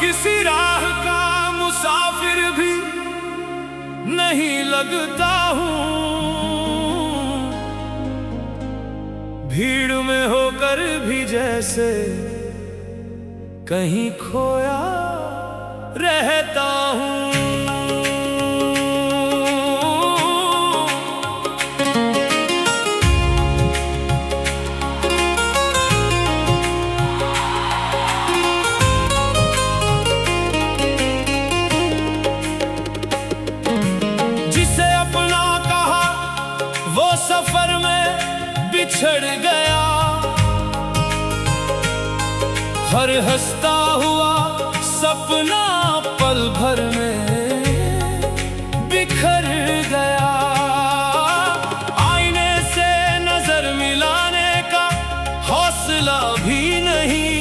किसी राह का मुसाफिर भी नहीं लगता हूँ। भीड़ में होकर भी जैसे कहीं खोया रहता हूँ। वो सफर में बिछड़ गया, हर हंसता हुआ सपना पल भर में बिखर गया। आईने से नजर मिलाने का हौसला भी नहीं,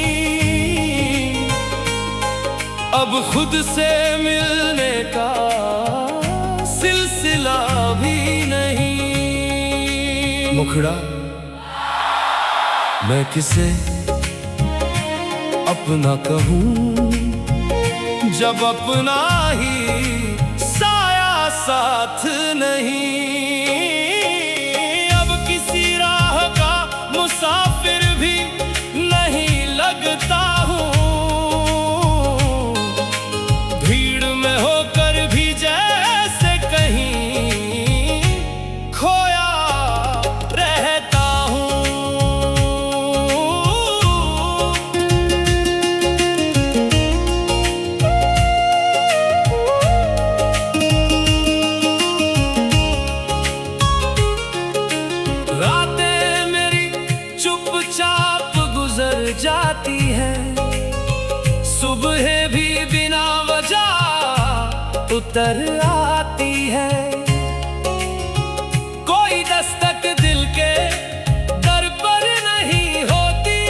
अब खुद से मिलने का सिलसिला भी नहीं। मुखड़ा मैं किसे अपना कहूँ, जब अपना ही साया साथ नहीं। अब किसी राह का मुसाफिर भी नहीं लगता हूँ। भीड़ में होकर भी जैसे कहीं खोया जाती है, सुबह भी बिना वजह उतर आती है। कोई दस्तक दिल के दर पर नहीं होती,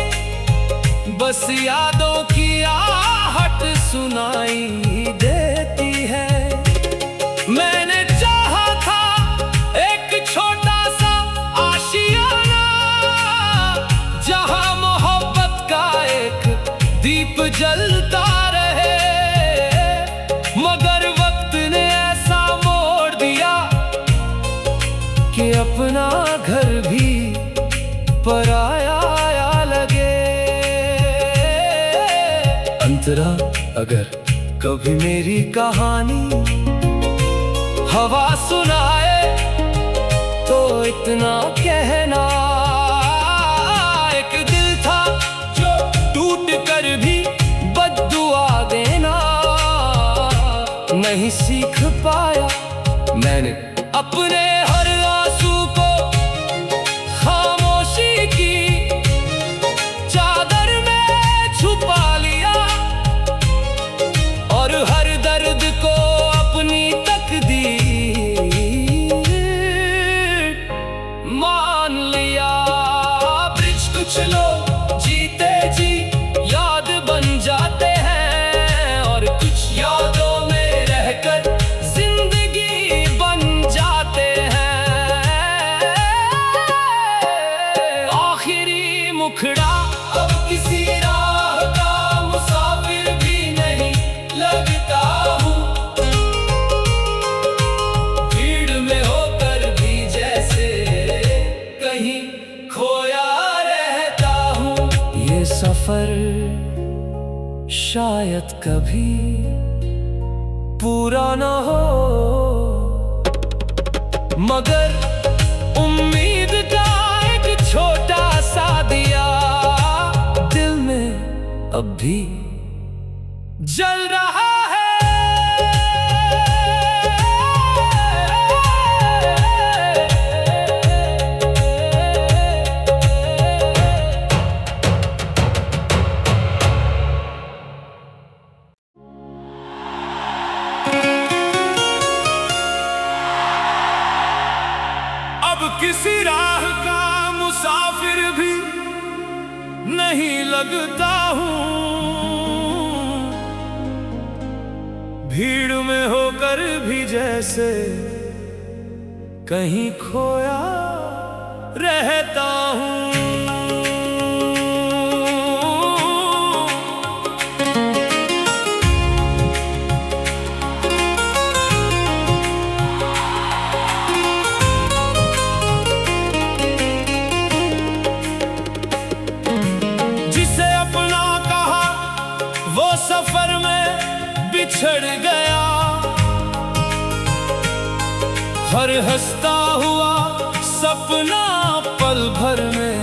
बस यादों की आहट सुनाई देती है। मैंने चाहा था एक छोटा सा आशियाना, जहां दीप जलता रहे, मगर वक्त ने ऐसा मोड़ दिया कि अपना घर भी पराया लगे। अंतरा अगर कभी मेरी कहानी हवा सुनाए तो इतना कहना, कर भी बद्दुआ देना। नहीं सीख पाया मैंने अपने हर आंसू को खामोशी की चादर में छुपा लिया, और हर दर्द को अपनी तकदीर मान लिया। ब्रिज कुछ लोग जीते जी याद बन जाते हैं, और कुछ यादों में रहकर जिंदगी बन जाते हैं। आखिरी मुखड़ा अब किसी राह का मुसाफिर भी नहीं लगता हूँ। भीड़ में होकर भी जैसे कहीं खोया रहता हूँ। ये सफर शायद कभी पूरा न हो, मगर उम्मीद का एक छोटा सा दिया दिल में अब भी जल रहा है। किसी राह का मुसाफिर भी नहीं लगता हूँ। भीड़ में होकर भी जैसे कहीं खोया रहता हूँ। बिछड़ गया। हर हंसता हुआ सपना पल भर में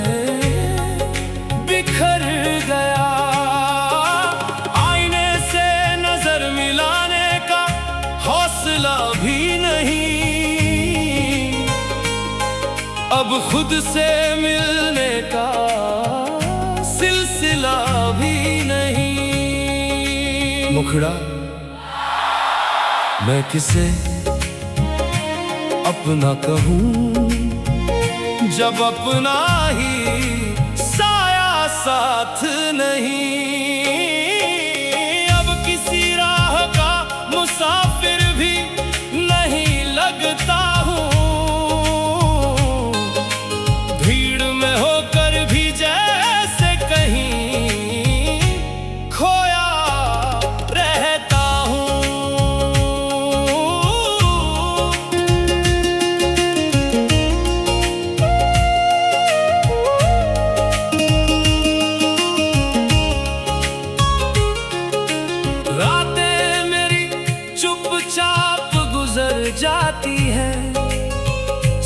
बिखर गया। आईने से नजर मिलाने का हौसला भी नहीं, अब खुद से मिलने का सिलसिला भी नहीं। मुखड़ा मैं किसे अपना कहूँ जब अपना ही साया साथ नहीं। अब किसी राह का मुसाफिर भी नहीं लगता हूँ, भीड़ में होकर भी जैसे कहीं खोया रहता हूँ। रातें मेरी चुपचाप गुजर जाती है,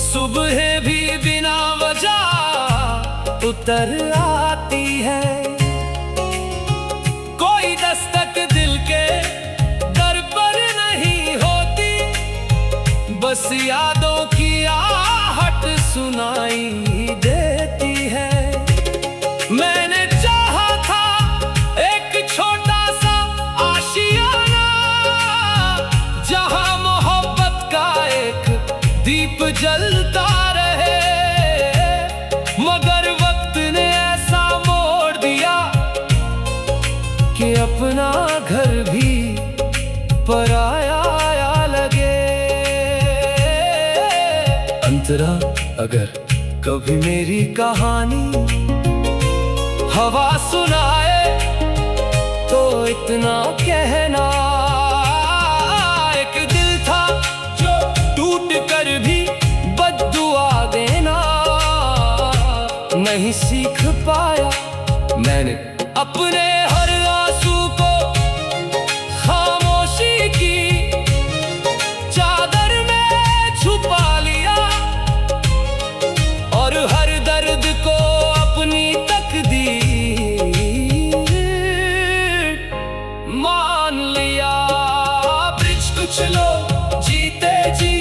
सुबह भी बिना वजह उतर आती है। कोई दस्तक दिल के दर पर नहीं होती, बस यादों की आहट सुनाई देती है। मैंने चाहा था एक छोटा सा आशियाना, जहां मोहब्बत का एक दीप जलता रहे, मगर वक्त ने ऐसा मोड़ दिया कि अपना घर भी पराया लगे। अंतरा अगर कभी मेरी कहानी हवा सुनाए तो इतना कहना, एक दिल था जो टूट कर भी बद्दुआ देना नहीं सीख पाया। मैंने अपने हर आंसू को खामोशी की चादर में छुपा लिया, और हर दर्द को अपनी तकदीर मान लिया। ब्रिज कुछ लोग जीते जी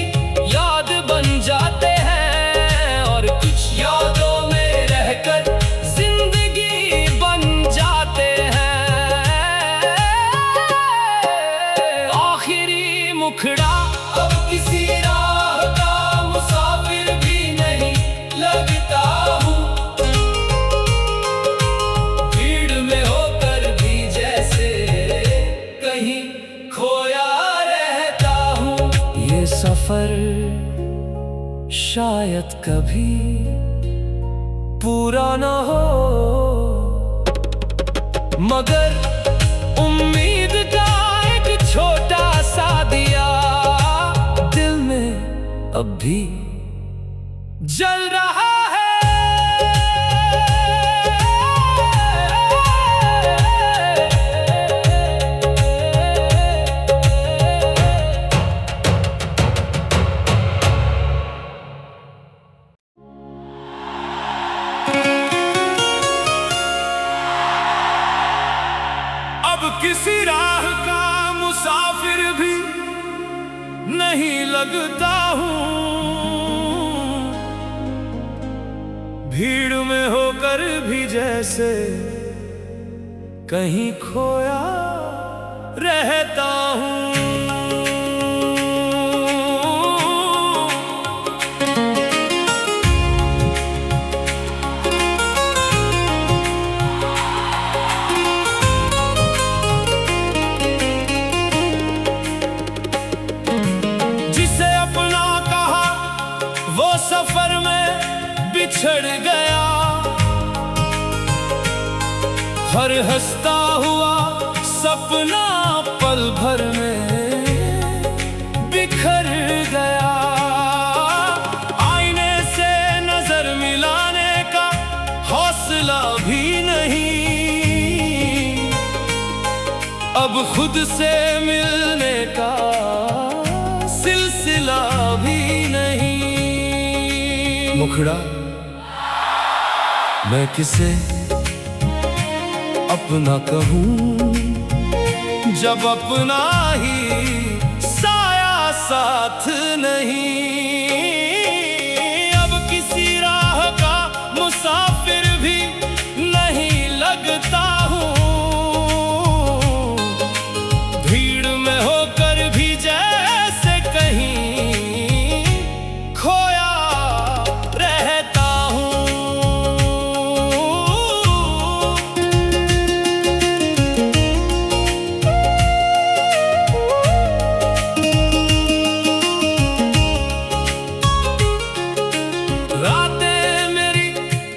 याद बन जाते हैं, और कुछ यादों में रहकर जिंदगी बन जाते हैं। आखिरी मुखड़ा अब किसी राह का मुसाफिर भी नहीं लगता हूँ, भीड़ में होकर भी जैसे कहीं खोया रहता हूँ। ये सफर शायद कभी पूरा न हो, मगर उम्मीद का एक छोटा सा दिया दिल में अब भी जल रहा है। अब किसी राह का मुसाफिर भी नहीं लगता हूँ, भीड़ में होकर भी जैसे कहीं खोया रहता हूँ। जिसे अपना कहा वो सफर में बिछड़ गया, हर हंसता हुआ सपना पल भर में बिखर गया। आईने से नजर मिलाने का हौसला भी नहीं, अब खुद से मिल मुखड़ा मैं किसे अपना कहूँ, जब अपना ही साया साथ नहीं। अब किसी राह का मुसाफिर भी नहीं लगता हूँ, भीड़ में होकर भी जैसे कहीं खोया रहता हूँ। रातें मेरी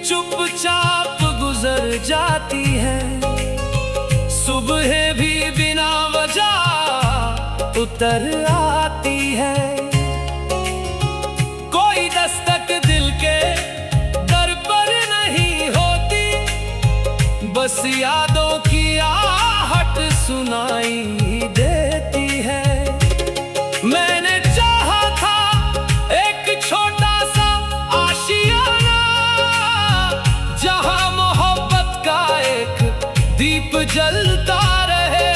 चुपचाप गुजर जाती है, सुबह भी बिना वजह उतर आती है। कोई दस्तक दिल के दर पर नहीं होती, बस यादों की आहट सुनाई देती है। मैंने चाहा था एक छोटा सा आशियाना, जहां मोहब्बत का एक दीप जलता रहे,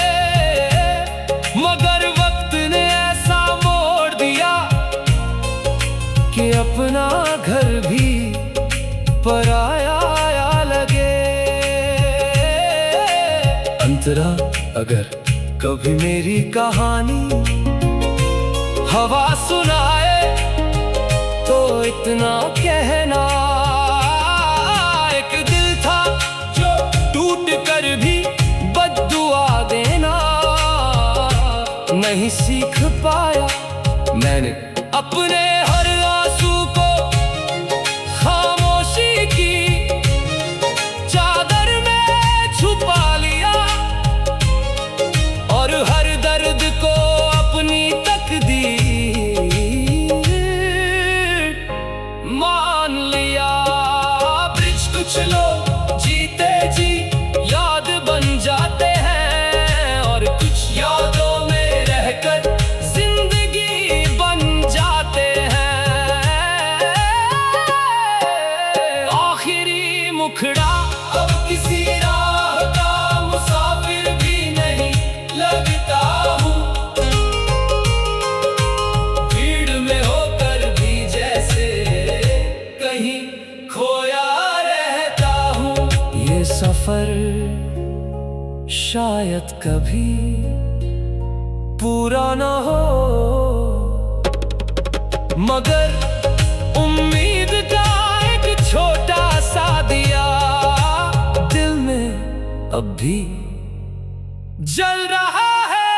मगर वक्त ने ऐसा मोड़ दिया कि अपना घर भी पराया लगे। अंतरा अगर कभी मेरी कहानी हवा सुनाए तो इतना कहना, एक दिल था जो टूट कर भी बद्दुआ देना नहीं सीख पाया। मैंने अपने हर आंसू को खामोशी की चादर में छुपा लिया, और हर दर्द को अपनी तकदीर मान लिया। ब्रिज कुछ लोग जीते जी याद बन जाते हैं, और कुछ यादों में रहकर जिंदगी बन जाते हैं। आखिरी मुखड़ा अब किसी राह का मुसाफिर भी नहीं लगता हूँ, भीड़ में होकर भी जैसे कहीं खोया रहता हूँ। ये सफर शायद कभी पूरा न हो, मगर उम्मीद का एक छोटा सा दिया दिल में अब भी जल रहा है।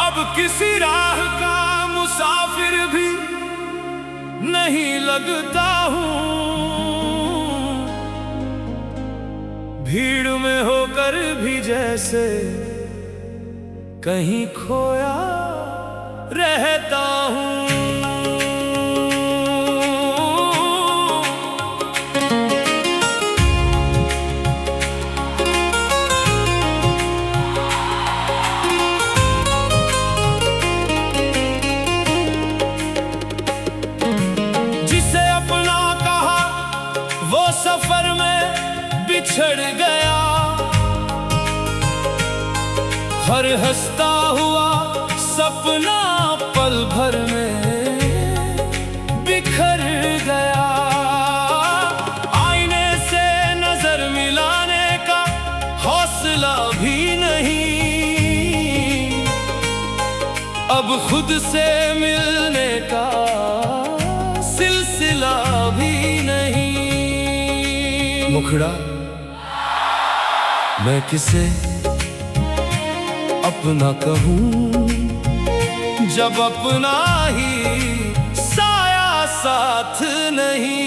अब किसी राह का मुसाफिर भी नहीं लगता हूँ, भीड़ में होकर भी जैसे कहीं खोया रहता हूँ। सफर में बिछड़ गया, हर हंसता हुआ सपना पल भर में बिखर गया। आईने से नजर मिलाने का हौसला भी नहीं, अब खुद से मिलने का सिलसिला भी नहीं। मुखड़ा मैं किसे अपना कहूँ, जब अपना ही साया साथ नहीं।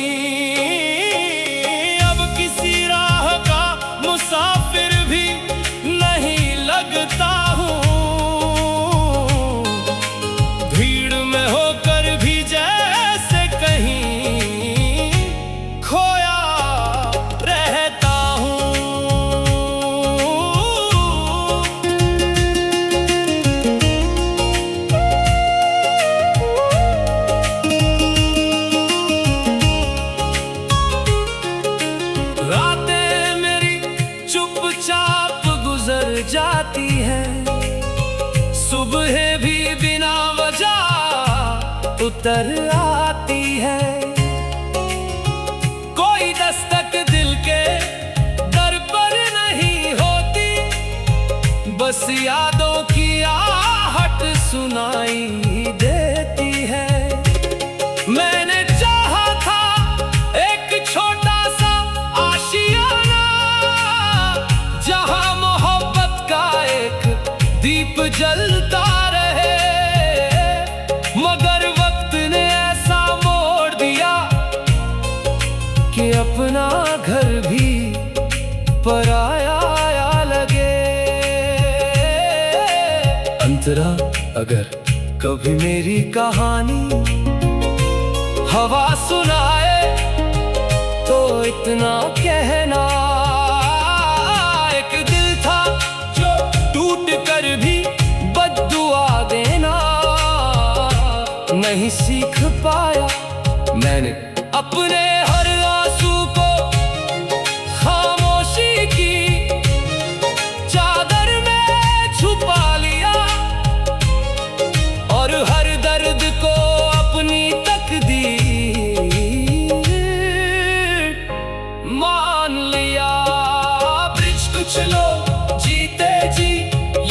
अब किसी राह का मुसाफिर भी नहीं लगता हूँ, उतर आती है। कोई दस्तक दिल के दर पर नहीं होती, बस यादों की आहट सुनाई देती है। मैंने चाहा था एक छोटा सा आशियाना, जहां मोहब्बत का एक दीप जलता रहे, मगर वक्त ने ऐसा मोड़ दिया कि अपना घर भी पराया लगे। अंतरा अगर कभी मेरी कहानी हवा सुनाए तो इतना कहना, एक दिल था जो टूट कर भी बद्दुआ देना नहीं सीख पाया। मैंने अपने हर आंसू को खामोशी की चादर में छुपा लिया, और हर दर्द को अपनी तकदीर मान लिया। ब्रिज कुछ लोग जीते जी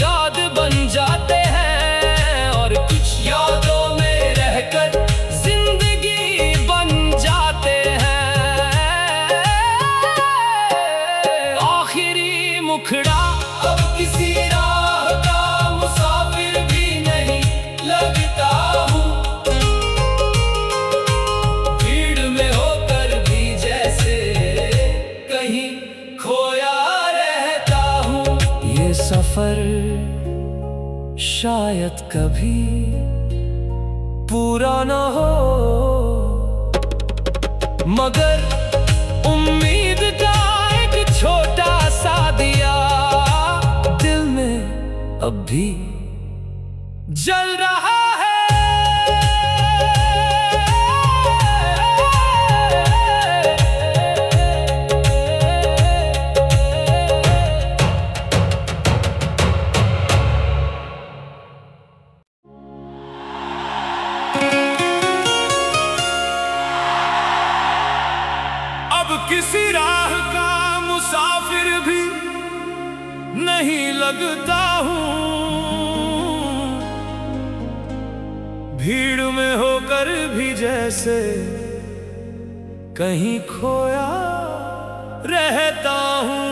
याद बन जाते हैं, और कुछ यादों में रहकर जिंदगी बन जाते हैं। आखिरी मुखड़ा अब किसी राह का मुसाफिर भी नहीं लगता हूँ, भीड़ में होकर भी जैसे कहीं खोया रहता हूँ। ये सफर शायद कभी पूरा न हो, मगर उम्मीद का एक छोटा सा दिया दिल में अब भी जल रहा है। अब किसी राह का मुसाफिर भी नहीं लगता हूँ, भीड़ में होकर भी जैसे कहीं खोया रहता हूँ।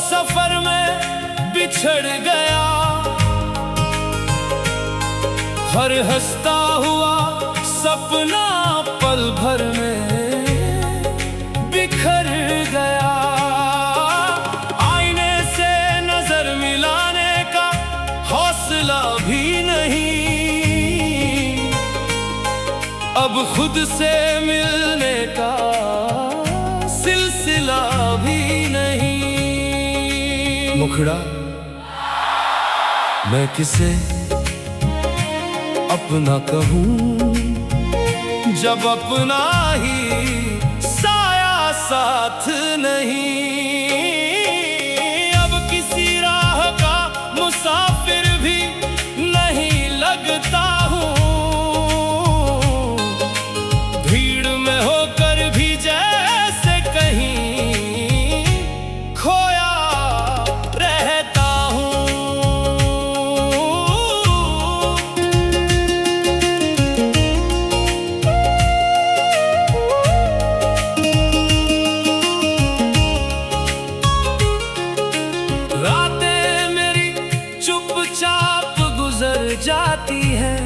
सफर में बिछड़ गया, हर हंसता हुआ सपना पल भर में बिखर गया। आईने से नजर मिलाने का हौसला भी नहीं, अब खुद से मिलने का सिलसिला भी नहीं। मुखड़ा मैं किसे अपना कहूँ, जब अपना ही साया साथ नहीं। अब किसी राह का मुसाफिर भी नहीं लगता हूँ, भीड़ में होकर भी जैसे कहीं खोया रहता हूँ। रातें मेरी चुपचाप गुजर जाती है,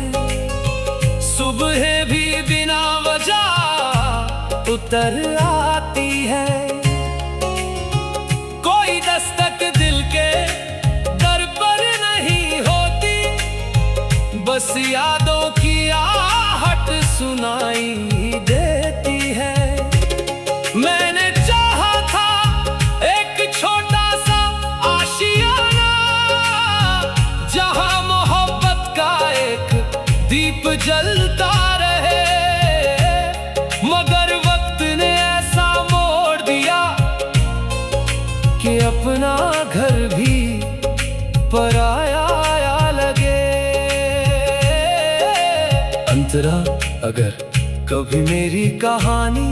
सुबह भी बिना वजह उतर आती है। कोई दस्तक दिल के दर पर नहीं होती, बस यादों की आहट सुनाई देती है। मैंने चाहा था एक छोटा सा आशियाना, जहां जलता रहे। मगर वक्त ने ऐसा मोड़ दिया कि अपना घर भी पराया लगे। अंतरा अगर कभी मेरी कहानी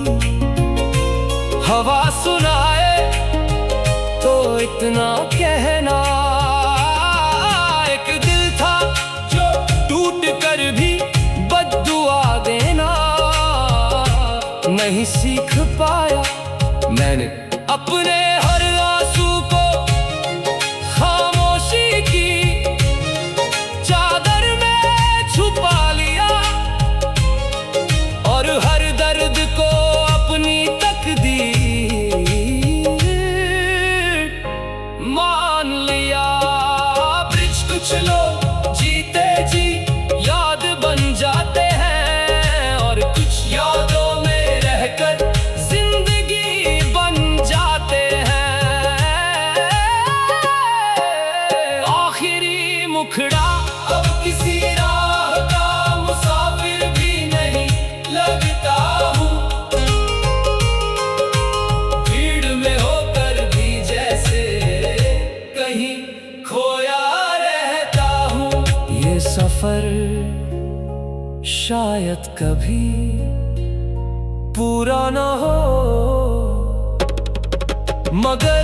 हवा सुनाए तो इतना कहना, एक दिल था जो टूट कर भी बद्दुआ देना नहीं सीख पाया। मैंने अपने हर आंसू को खामोशी की चादर में छुपा लिया और हर दर्द को अपनी तकदीर मान लिया। ब्रिज कुछ लोग जीते जी याद बन जाते हैं और कुछ यादों में रहकर जिंदगी बन जाते हैं। आखिरी मुखड़ा अब किसी राह का मुसाफिर भी नहीं लगता हूँ। भीड़ में होकर भी जैसे कहीं खोया रहता हूँ। ये सफर शायद कभी पूरा न हो, मगर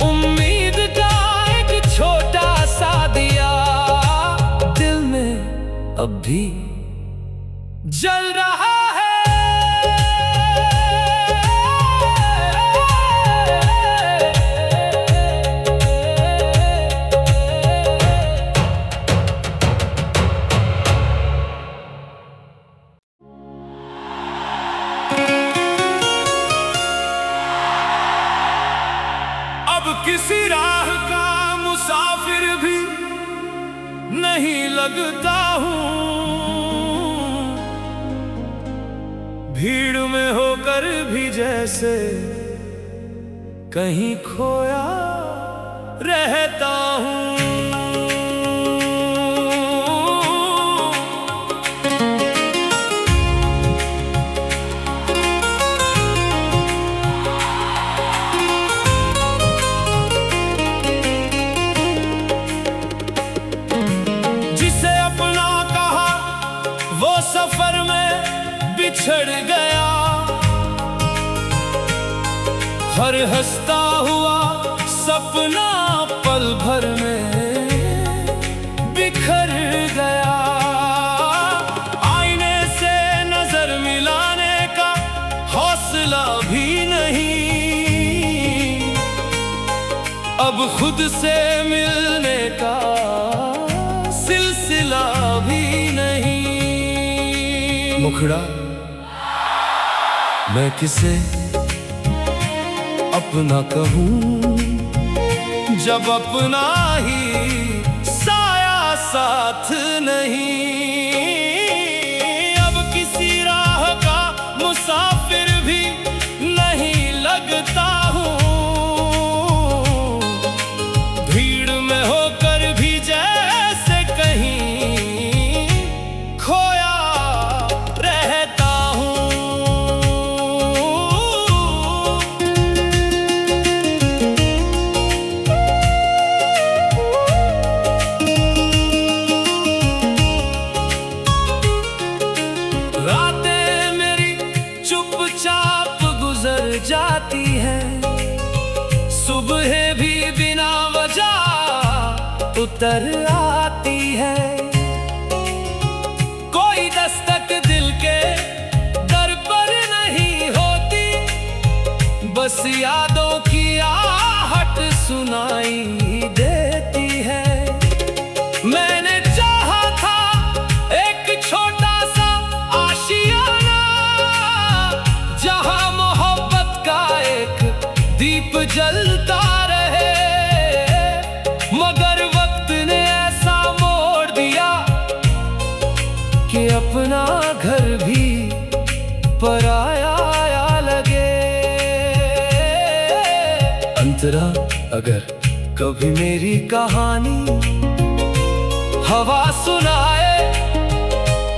उम्मीद का एक छोटा सा दिया दिल में अब भी जल रहा है। अब किसी राह का मुसाफिर भी नहीं लगता हूँ। भीड़ में होकर भी जैसे कहीं खोया रहता हूँ। सफर में बिछड़ गया, हर हंसता हुआ सपना पल भर में बिखर गया। आईने से नजर मिलाने का हौसला भी नहीं, अब खुद से मिलने का सिलसिला भी नहीं। मुखड़ा मैं किसे अपना कहूँ जब अपना ही साया साथ नहीं। अब किसी राह का मुसाफिर भी नहीं लगता हूँ। भीड़ में होकर भी जैसे कहीं खोया रहता हूँ। रातें मेरी चुपचाप गुजर जाती है, सुबह भी बिना वजह उतर आती है। कोई दस्तक दिल के दर पर नहीं होती, बस यादों की आहट सुनाई देती है। मैंने चाहा था एक छोटा सा आशियाना, जहां मोहब्बत का एक दीप जलता रहे। मगर वक्त ने ऐसा मोड़ दिया कि अपना घर भी पराया लगे। अंतरा अगर कभी मेरी कहानी हवा सुनाए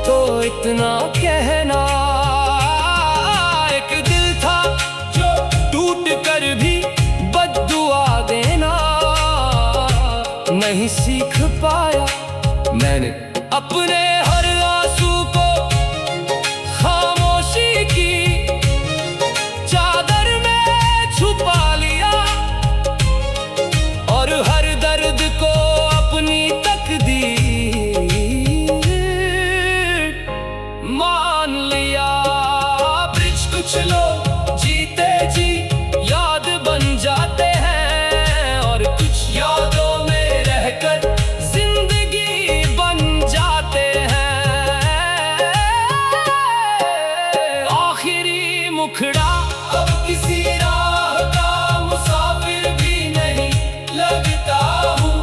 तो इतना कहना। एक दिल था जो टूट कर भी बद्दुआ देना नहीं सीख पाया। मैंने अपने हर आंसू को खामोशी की चादर में छुपा लिया और हर दर्द को अपनी तकदीर मान लिया। ब्रिज कुछ लोग जीते जी याद बन जाते हैं और कुछ यादों में रहकर जिंदगी बन जाते हैं। आखिरी मुखड़ा अब किसी राह का मुसाफिर भी नहीं लगता हूँ।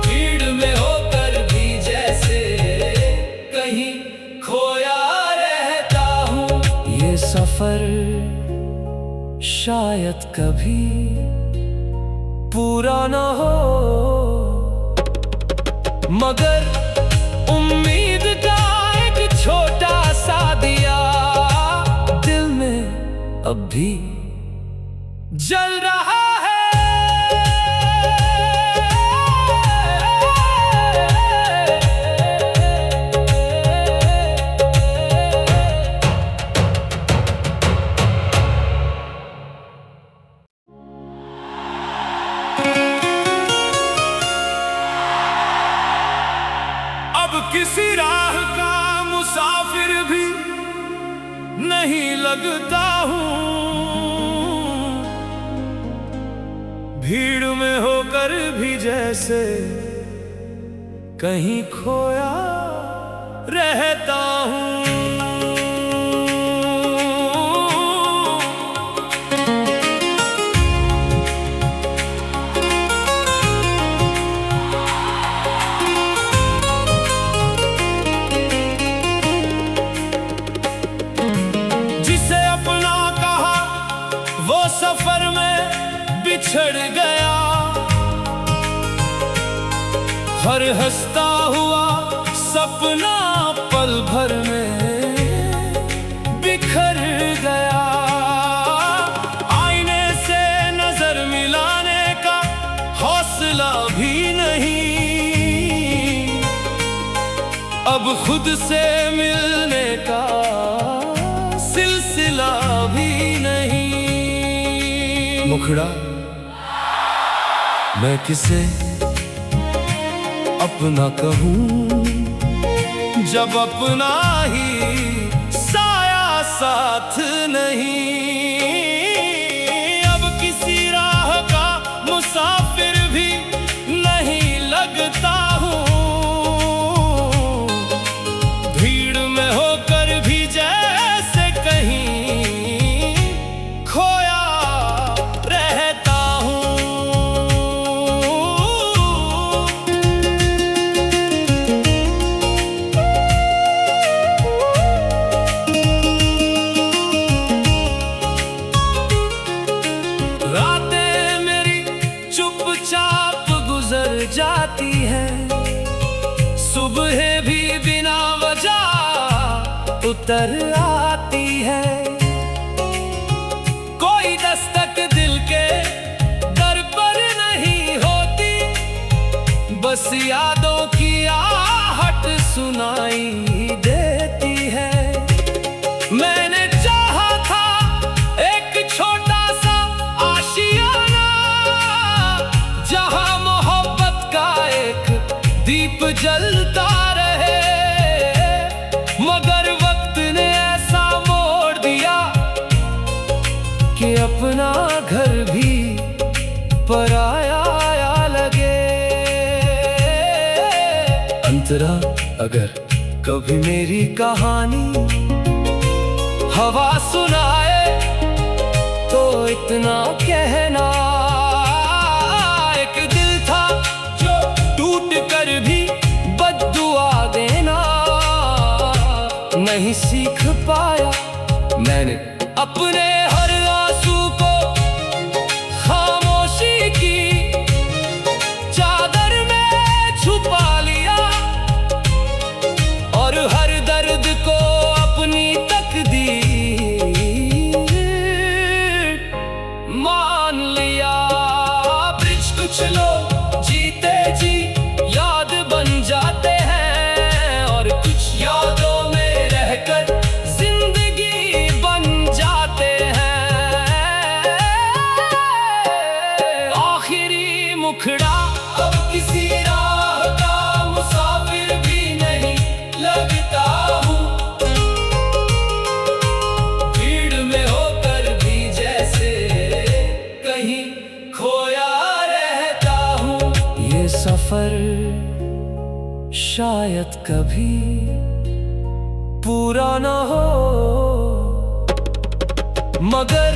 भीड़ में होकर भी जैसे कहीं खोया रहता हूँ। ये सफर शायद कभी पूरा न हो, मगर उम्मीद का एक छोटा सा दिया दिल में अब भी जल रहा है। अब किसी राह का मुसाफिर भी नहीं लगता हूँ। भीड़ में होकर भी जैसे कहीं खोया रहता हूँ। सफर में बिछड़ गया, हर हंसता हुआ सपना पल भर में बिखर गया। आईने से नजर मिलाने का हौसला भी नहीं, अब खुद से मिलने का सिलसिला भी नहीं। मुखड़ा मैं किसे अपना कहूँ जब अपना ही साया साथ नहीं। अब किसी राह का मुसाफिर भी नहीं लगता हूँ। भीड़ में होकर भी जैसे कहीं खोया रहता हूँ। रातें मेरी चुपचाप गुजर जाती है, सुबह भी बिना वजह उतर आती है। कोई दस्तक दिल के दर पर नहीं होती, बस यादों की आहट सुनाई देती है। मैंने चाहा था एक छोटा सा आशियाना, जहां मोहब्बत का एक दीप जलता रहे, मगर वक्त ने ऐसा मोड़ दिया कि अपना घर भी पराया लगे। अंतरा अगर कभी मेरी कहानी हवा सुनाए तो इतना कहना। एक दिल था जो टूट कर भी बद्दुआ देना नहीं सीख पाया। मैंने अपने हर आंसू को खामोशी की चादर में छुपा लिया किसी राह का मुसाफिर भी नहीं लगता हूँ। भीड़ में होकर भी जैसे कहीं खोया रहता हूँ। ये सफर शायद कभी पूरा ना हो, मगर